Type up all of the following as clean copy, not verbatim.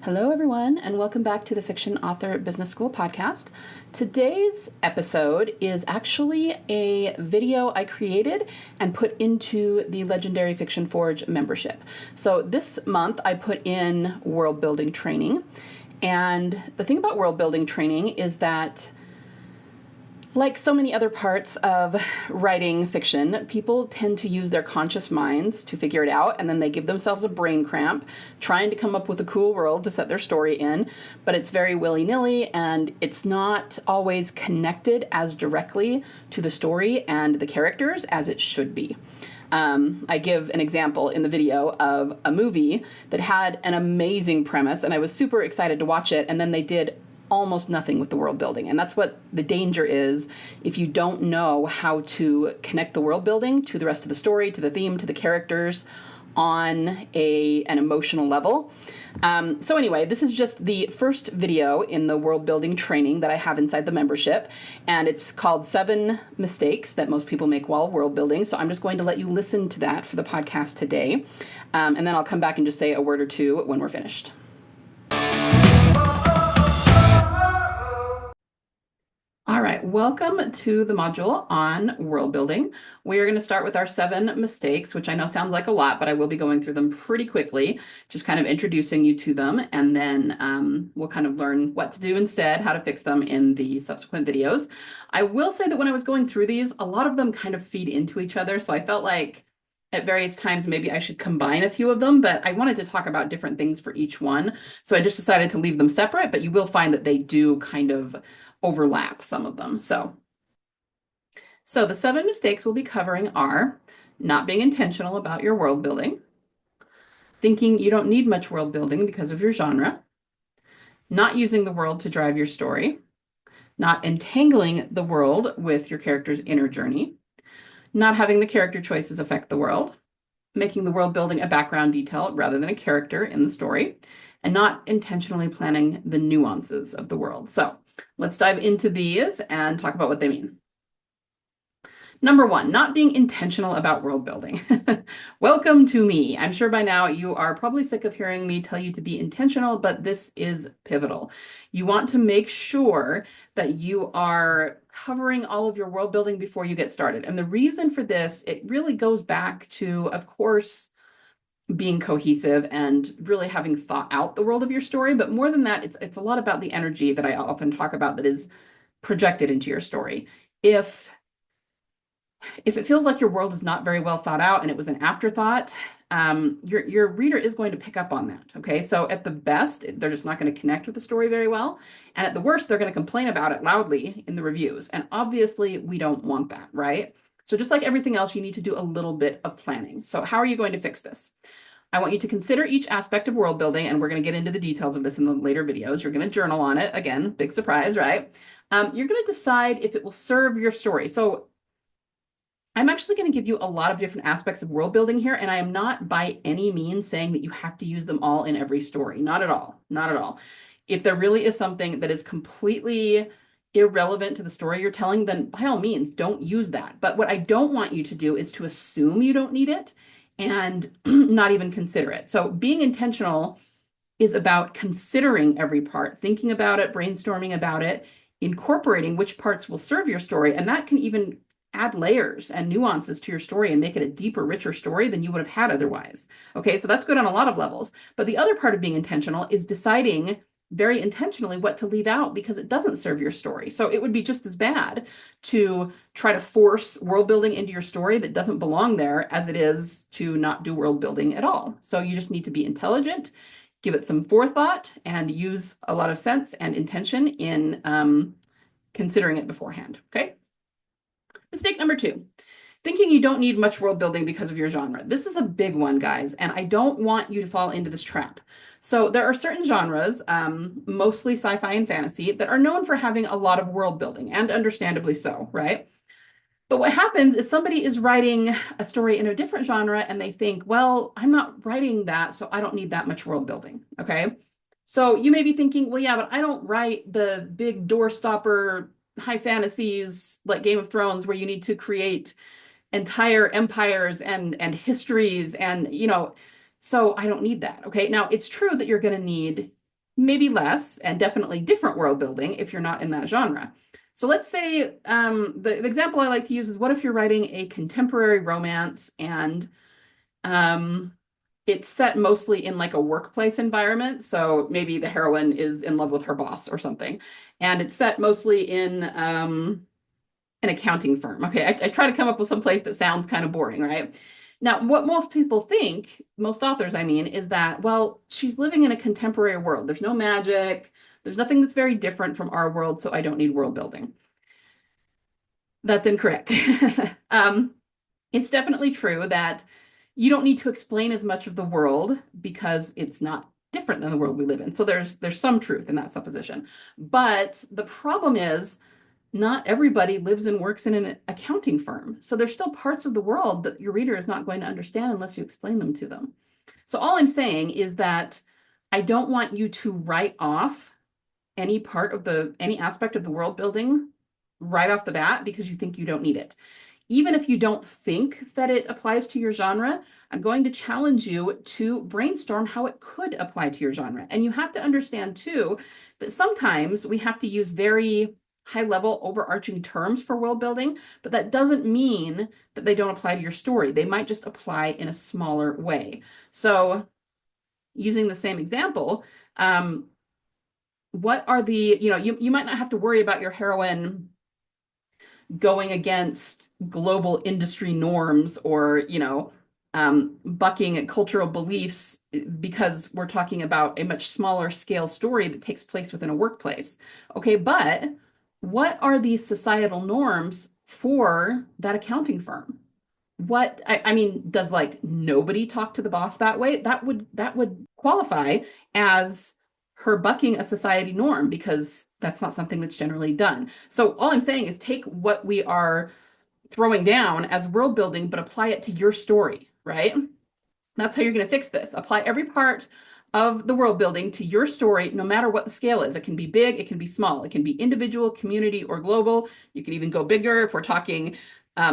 Hello, everyone, and welcome back to the Fiction Author Business School podcast. Today's episode is actually a video I created and put into the Legendary Fiction Forge membership. So this month I put in world building training. And the thing about world building training is that, like so many other parts of writing fiction, people tend to use their conscious minds to figure it out, and then they give themselves a brain cramp trying to come up with a cool world to set their story in, but it's very willy-nilly, and it's not always connected as directly to the story and the characters as it should be. I give an example in the video of a movie that had an amazing premise, and I was super excited to watch it, and then they did almost nothing with the world building. And that's what the danger is if you don't know how to connect the world building to the rest of the story, to the theme, to the characters on an emotional level. So anyway, this is just the first video in the world building training that I have inside the membership, and it's called 7 Mistakes That Most People Make While World Building. So I'm just going to let you listen to that for the podcast today, and then I'll come back and just say a word or two when we're finished. All right, welcome to the module on world building. We are going to start with our 7 mistakes, which I know sounds like a lot, but I will be going through them pretty quickly, just kind of introducing you to them, and then we'll kind of learn what to do instead, how to fix them in the subsequent videos. I will say that when I was going through these, a lot of them kind of feed into each other, so I felt like at various times maybe I should combine a few of them, but I wanted to talk about different things for each one, so I just decided to leave them separate, but you will find that they do kind of overlap some of them. So the 7 mistakes we'll be covering are not being intentional about your world building, thinking you don't need much world building because of your genre, not using the world to drive your story, not entangling the world with your character's inner journey, not having the character choices affect the world, making the world building a background detail rather than a character in the story, and not intentionally planning the nuances of the world. So let's dive into these and talk about what they mean. Number 1, not being intentional about world building. Welcome to me. I'm sure by now you are probably sick of hearing me tell you to be intentional, but this is pivotal. You want to make sure that you are covering all of your world building before you get started. And the reason for this, it really goes back to, of course, being cohesive and really having thought out the world of your story. But more than that, it's a lot about the energy that I often talk about that is projected into your story. If it feels like your world is not very well thought out and it was an afterthought, your reader is going to pick up on that. Okay, so at the best, they're just not going to connect with the story very well. And at the worst, they're going to complain about it loudly in the reviews. And obviously, we don't want that, right? So just like everything else, you need to do a little bit of planning. So how are you going to fix this? I want you to consider each aspect of world building, and we're going to get into the details of this in the later videos. You're going to journal on it. Again, big surprise, right? You're going to decide if it will serve your story. So I'm actually going to give you a lot of different aspects of world building here, and I am not by any means saying that you have to use them all in every story. Not at all. Not at all. If there really is something that is completely irrelevant to the story you're telling, then by all means, don't use that. But what I don't want you to do is to assume you don't need it and not even consider it. So being intentional is about considering every part, thinking about it, brainstorming about it, incorporating which parts will serve your story, and that can even add layers and nuances to your story and make it a deeper, richer story than you would have had otherwise. Okay, so that's good on a lot of levels. But the other part of being intentional is deciding very intentionally what to leave out because it doesn't serve your story. So it would be just as bad to try to force world building into your story that doesn't belong there as it is to not do world building at all. So you just need to be intelligent, give it some forethought, and use a lot of sense and intention in considering it beforehand. Okay. Mistake number 2, thinking you don't need much world building because of your genre. This is a big one, guys, and I don't want you to fall into this trap. So there are certain genres, mostly sci-fi and fantasy, that are known for having a lot of world building, and understandably so, right? But what happens is somebody is writing a story in a different genre and they think, well, I'm not writing that, so I don't need that much world building, okay? So you may be thinking, well, yeah, but I don't write the big doorstopper high fantasies like Game of Thrones where you need to create entire empires and histories and, so I don't need that. Okay. Now it's true that you're going to need maybe less, and definitely different world building if you're not in that genre. So let's say the example I like to use is, what if you're writing a contemporary romance and um, it's set mostly in like a workplace environment. So maybe the heroine is in love with her boss or something, and it's set mostly in an accounting firm. Okay, I try to come up with some place that sounds kind of boring, right? Now, what most people think, most authors, I mean, is that, well, she's living in a contemporary world. There's no magic. There's nothing that's very different from our world, so I don't need world building. That's incorrect. um, it's definitely true that you don't need to explain as much of the world because it's not different than the world we live in. So there's some truth in that supposition. But the problem is not everybody lives and works in an accounting firm. So there's still parts of the world that your reader is not going to understand unless you explain them to them. So all I'm saying is that I don't want you to write off any aspect of the world building right off the bat because you think you don't need it. Even if you don't think that it applies to your genre, I'm going to challenge you to brainstorm how it could apply to your genre. And you have to understand too that sometimes we have to use very high level overarching terms for world building, but that doesn't mean that they don't apply to your story. They might just apply in a smaller way. So using the same example, what are you might not have to worry about your heroine going against global industry norms or, bucking cultural beliefs because we're talking about a much smaller scale story that takes place within a workplace. Okay, but what are these societal norms for that accounting firm? I mean, does like nobody talk to the boss that way? That would qualify as her bucking a society norm because that's not something that's generally done. So all I'm saying is take what we are throwing down as world building, but apply it to your story, right? That's how you're going to fix this. Apply every part of the world building to your story, no matter what the scale is. It can be big, it can be small, it can be individual, community, or global. You can even go bigger if we're talking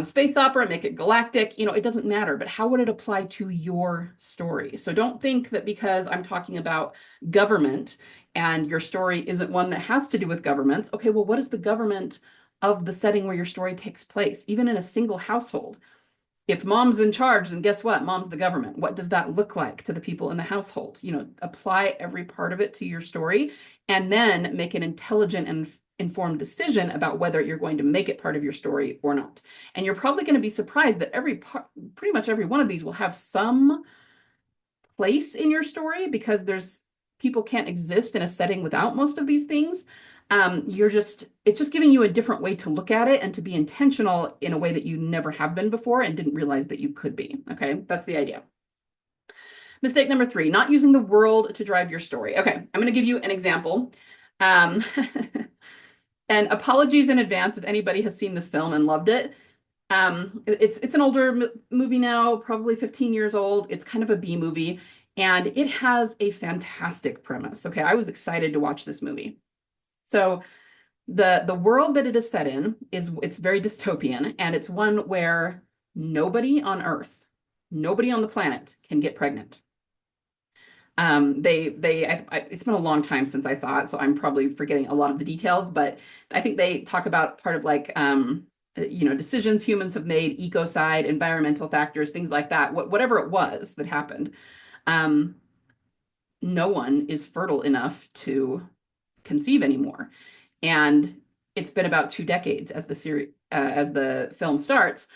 space opera, make it galactic. It doesn't matter, but how would it apply to your story? So don't think that because I'm talking about government and your story isn't one that has to do with governments. Okay, well, what is the government of the setting where your story takes place, even in a single household? If mom's in charge, then guess what? Mom's the government. What does that look like to the people in the household? Apply every part of it to your story and then make an intelligent and informed decision about whether you're going to make it part of your story or not. And you're probably going to be surprised that pretty much every one of these will have some place in your story because people can't exist in a setting without most of these things. It's just giving you a different way to look at it and to be intentional in a way that you never have been before and didn't realize that you could be. Okay, that's the idea. Mistake number 3, not using the world to drive your story. Okay, I'm going to give you an example. Um, and apologies in advance if anybody has seen this film and loved it. It's an older movie now, probably 15 years old. It's kind of a B movie, and it has a fantastic premise. Okay, I was excited to watch this movie. So the world that it is set in it's very dystopian, and it's one where nobody on Earth, nobody on the planet can get pregnant. It's been a long time since I saw it, so I'm probably forgetting a lot of the details, but I think they talk about part of like, decisions humans have made, ecocide, environmental factors, things like that, whatever it was that happened. No one is fertile enough to conceive anymore. And it's been about 2 decades as the film starts.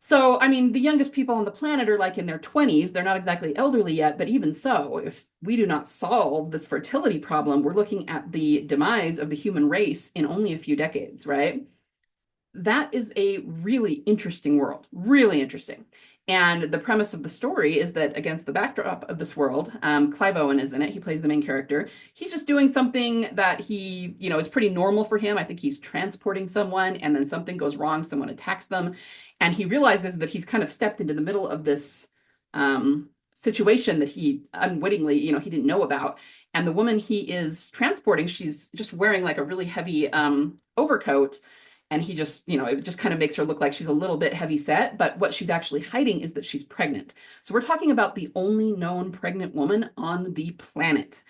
So, I mean, the youngest people on the planet are like in their 20s. They're not exactly elderly yet, but even so, if we do not solve this fertility problem, we're looking at the demise of the human race in only a few decades, right? That is a really interesting world, really interesting. And the premise of the story is that against the backdrop of this world, Clive Owen is in it. He plays the main character. He's just doing something that is pretty normal for him. I think he's transporting someone and then something goes wrong. Someone attacks them. And he realizes that he's kind of stepped into the middle of this situation that he unwittingly, he didn't know about. And the woman he is transporting, she's just wearing like a really heavy overcoat. And he just, it just kind of makes her look like she's a little bit heavy set, but what she's actually hiding is that she's pregnant. So we're talking about the only known pregnant woman on the planet.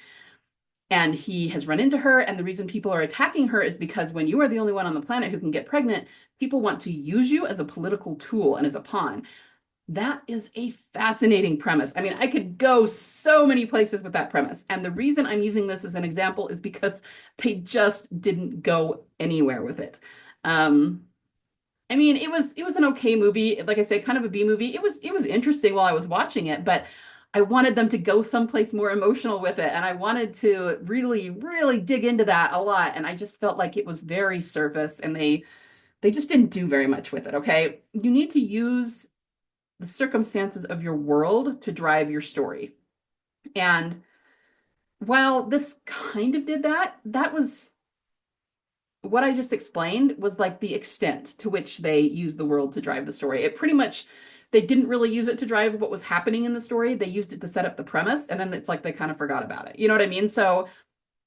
and he has run into her. And the reason people are attacking her is because when you are the only one on the planet who can get pregnant, people want to use you as a political tool and as a pawn. That is a fascinating premise. I mean, I could go so many places with that premise. And the reason I'm using this as an example is because they just didn't go anywhere with it. I mean, it was an okay movie. Like I say, kind of a B movie. It was interesting while I was watching it, but I wanted them to go someplace more emotional with it. And I wanted to really, really dig into that a lot. And I just felt like it was very surface and they just didn't do very much with it. Okay. You need to use the circumstances of your world to drive your story. And while this kind of did that, that was what I just explained was like the extent to which they used the world to drive the story. It pretty much, they didn't really use it to drive what was happening in the story. They used it to set up the premise, and then it's like they kind of forgot about it. You know what I mean? So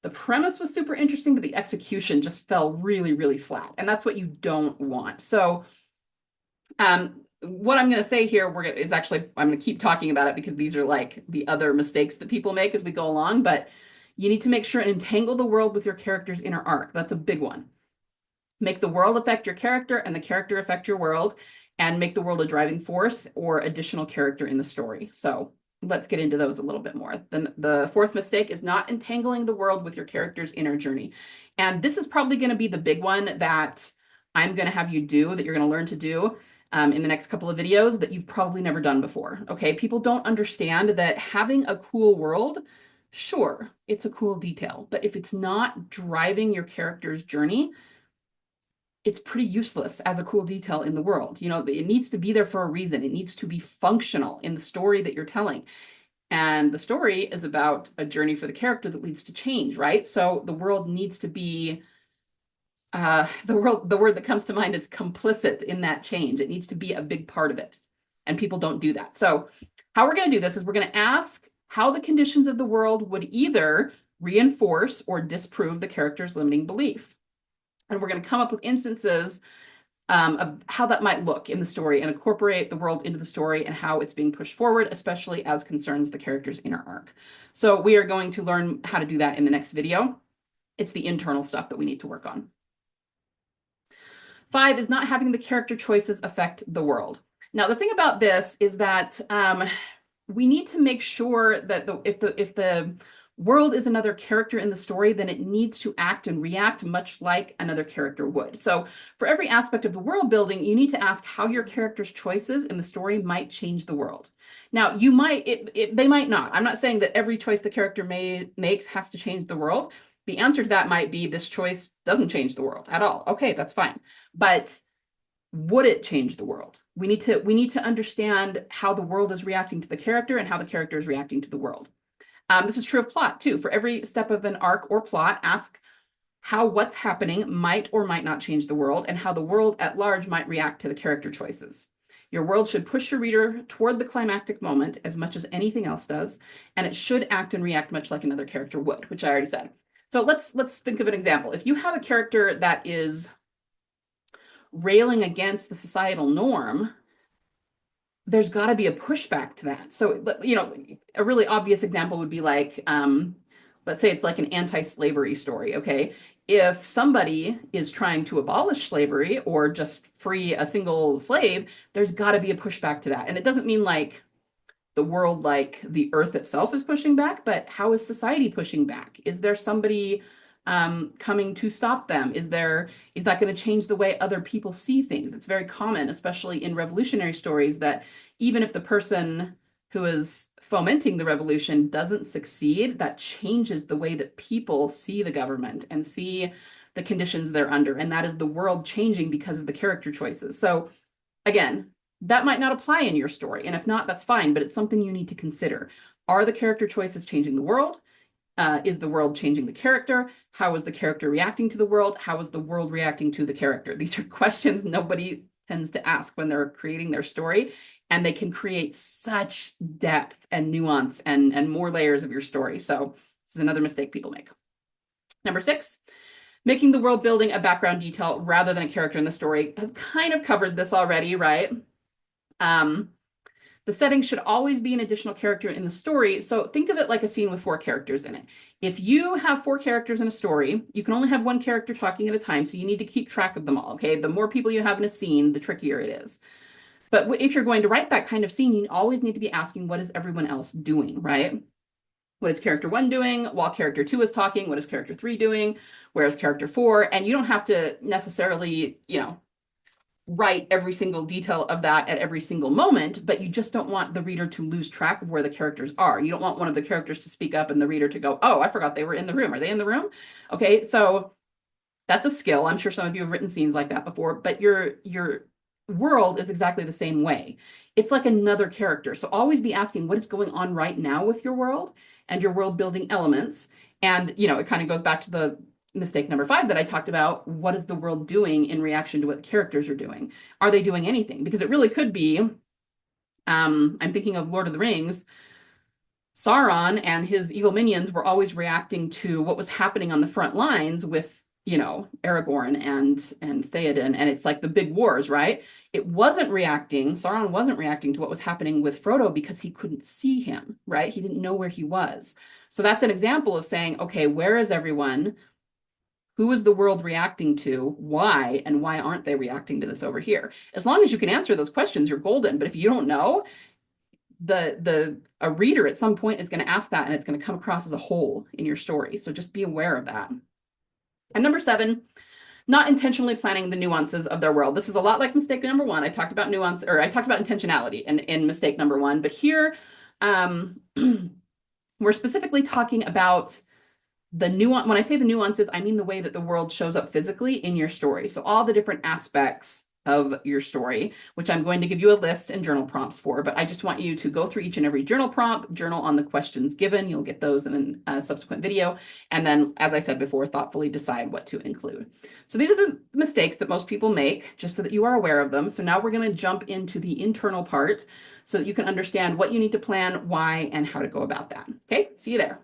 the premise was super interesting, but the execution just fell really, really flat. And that's what you don't want. So what I'm going to say here is actually, I'm going to keep talking about it because these are like the other mistakes that people make as we go along, but you need to make sure and entangle the world with your character's inner arc. That's a big one. Make the world affect your character and the character affect your world, and make the world a driving force or additional character in the story. So let's get into those a little bit more. Then the fourth mistake is not entangling the world with your character's inner journey. And this is probably going to be the big one that I'm going to have you do, that you're going to learn to do in the next couple of videos that you've probably never done before. Okay, people don't understand that having a cool world, sure, it's a cool detail, but if it's not driving your character's journey, it's pretty useless as a cool detail in the world. You know, it needs to be there for a reason. It needs to be functional in the story that you're telling. And the story is about a journey for the character that leads to change, right? So the world needs to be the word that comes to mind is complicit in that change. It needs to be a big part of it. And people don't do that. So how we're going to do this is we're going to ask how the conditions of the world would either reinforce or disprove the character's limiting belief. And we're going to come up with instances of how that might look in the story and incorporate the world into the story and how it's being pushed forward, especially as concerns the character's inner arc. So we are going to learn how to do that in the next video. It's the internal stuff that we need to work on. 5 is not having the character choices affect the world. Now, the thing about this is that we need to make sure that if the world is another character in the story, then it needs to act and react much like another character would. So for every aspect of the world building, you need to ask how your character's choices in the story might change the world. Now, they might not. I'm not saying that every choice the character makes has to change the world. The answer to that might be this choice doesn't change the world at all. Okay, that's fine. But would it change the world? We need to understand how the world is reacting to the character and how the character is reacting to the world. This is true of plot too. For every step of an arc or plot, ask how what's happening might or might not change the world and how the world at large might react to the character choices. Your world should push your reader toward the climactic moment as much as anything else does, and it should act and react much like another character would, which I already said. So let's think of an example. If you have a character that is railing against the societal norm, there's got to be a pushback to that. So, you know, a really obvious example would be like, let's say it's like an anti-slavery story, okay? If somebody is trying to abolish slavery or just free a single slave, there's got to be a pushback to that. And it doesn't mean like the world, like the earth itself is pushing back, but how is society pushing back? Is there somebody coming to stop them? Is that going to change the way other people see things? It's very common, especially in revolutionary stories, that even if the person who is fomenting the revolution doesn't succeed, that changes the way that people see the government and see the conditions they're under. And that is the world changing because of the character choices. So again, that might not apply in your story. And if not, that's fine, but it's something you need to consider. Are the character choices changing the world? Is the world changing the character? How is the character reacting to the world? How is the world reacting to the character? These are questions nobody tends to ask when they're creating their story, and they can create such depth and nuance and more layers of your story. So this is another mistake people make. Number 6, making the world building a background detail rather than a character in the story. I've kind of covered this already, right? The setting should always be an additional character in the story. So think of it like a scene with 4 characters in it. If you have 4 characters in a story, you can only have 1 character talking at a time. So you need to keep track of them all. Okay. The more people you have in a scene, the trickier it is. But if you're going to write that kind of scene, you always need to be asking, what is everyone else doing, right? What is character 1 doing while character 2 is talking? What is character 3 doing? Where is character 4? And you don't have to necessarily, write every single detail of that at every single moment, but you just don't want the reader to lose track of where the characters are. You don't want one of the characters to speak up and the reader to go, oh, I forgot they were in the room. Are they in the room? Okay, so that's a skill. I'm sure some of you have written scenes like that before, but your world is exactly the same way. It's like another character. So always be asking what is going on right now with your world and your world building elements. And, it kind of goes back to the mistake number 5 that I talked about. What is the world doing in reaction to what the characters are doing? Are they doing anything? Because it really could be, I'm thinking of Lord of the Rings. Sauron and his evil minions were always reacting to what was happening on the front lines with, Aragorn and Theoden, and it's like the big wars, right? Sauron wasn't reacting to what was happening with Frodo because he couldn't see him, right? He didn't know where he was. So that's an example of saying, okay, where is everyone? Who is the world reacting to? Why? And why aren't they reacting to this over here? As long as you can answer those questions, you're golden. But if you don't know, a reader at some point is going to ask that, and it's going to come across as a hole in your story. So just be aware of that. And number 7, not intentionally planning the nuances of their world. This is a lot like mistake number 1. I talked about nuance, or I talked about intentionality in mistake number 1, but here we're specifically talking about the nuance. When I say the nuances, I mean the way that the world shows up physically in your story. So all the different aspects of your story, which I'm going to give you a list and journal prompts for, but I just want you to go through each and every journal prompt, journal on the questions given. You'll get those in a subsequent video. And then, as I said before, thoughtfully decide what to include. So these are the mistakes that most people make, just so that you are aware of them. So now we're going to jump into the internal part so that you can understand what you need to plan, why, and how to go about that. Okay, see you there.